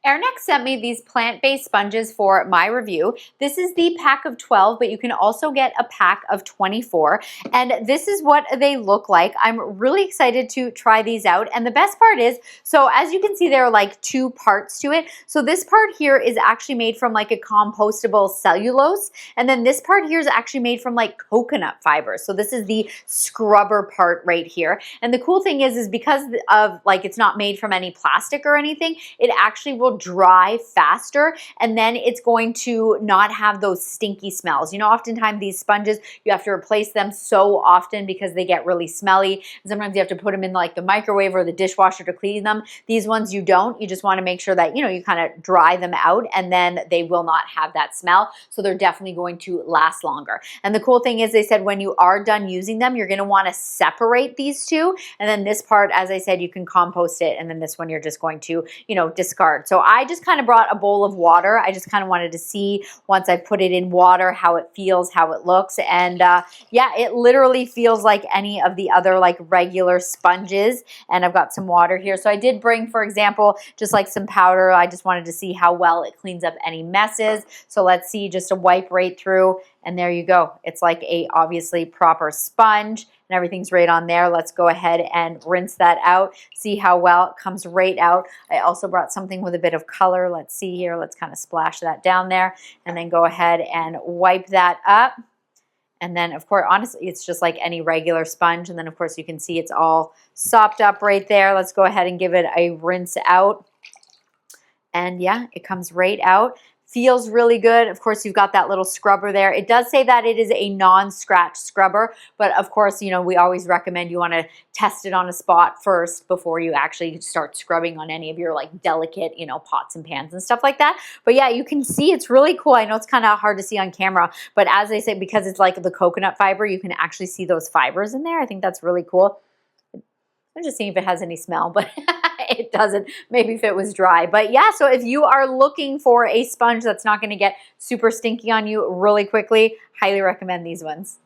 Airnex sent me these plant-based sponges for my review. This is the pack of 12, but you can also get a pack of 24. And this is what they look like. I'm really excited to try these out. And the best part is, so as you can see, there are like two parts to it. So this part here is actually made from like a compostable cellulose. And then this part here is actually made from like coconut fiber. So this is the scrubber part right here. And the cool thing is because of like, it's not made from any plastic or anything, it actually will dry faster, and then it's going to not have those stinky smells. You know, oftentimes these sponges, you have to replace them so often because they get really smelly. And sometimes you have to put them in like the microwave or the dishwasher to clean them. These ones you don't. You just want to make sure that, you know, you kind of dry them out, and then they will not have that smell. So they're definitely going to last longer. And the cool thing is they said when you are done using them, you're going to want to separate these two. And then this part, as I said, you can compost it. And then this one you're just going to, you know, discard. So I just kind of brought a bowl of water. I just kind of wanted to see once I put it in water how it feels, how it looks. And yeah, it literally feels like any of the other like regular sponges. And I've got some water here. So I did bring, for example, just like some powder. I just wanted to see how well it cleans up any messes. So let's see, just a wipe right through. And there you go. It's like a obviously proper sponge. And everything's right on there. Let's go ahead and rinse that out. See how well it comes right out. I also brought something with a bit of color. Let's see here. Let's kind of splash that down there and then go ahead and wipe that up. And then, of course, honestly, it's just like any regular sponge. And then, of course, you can see it's all sopped up right there. Let's go ahead and give it a rinse out. And yeah, it comes right out. Feels really good. Of course, you've got that little scrubber there. It does say that it is a non-scratch scrubber, but of course, you know, we always recommend you want to test it on a spot first before you actually start scrubbing on any of your like delicate, you know, pots and pans and stuff like that. But yeah, you can see it's really cool. I know it's kind of hard to see on camera, but as I say, because it's like the coconut fiber, you can actually see those fibers in there. I think that's really cool. I'm just seeing if it has any smell, but it doesn't. Maybe if it was dry. But yeah, so if you are looking for a sponge that's not going to get super stinky on you really quickly, highly recommend these ones.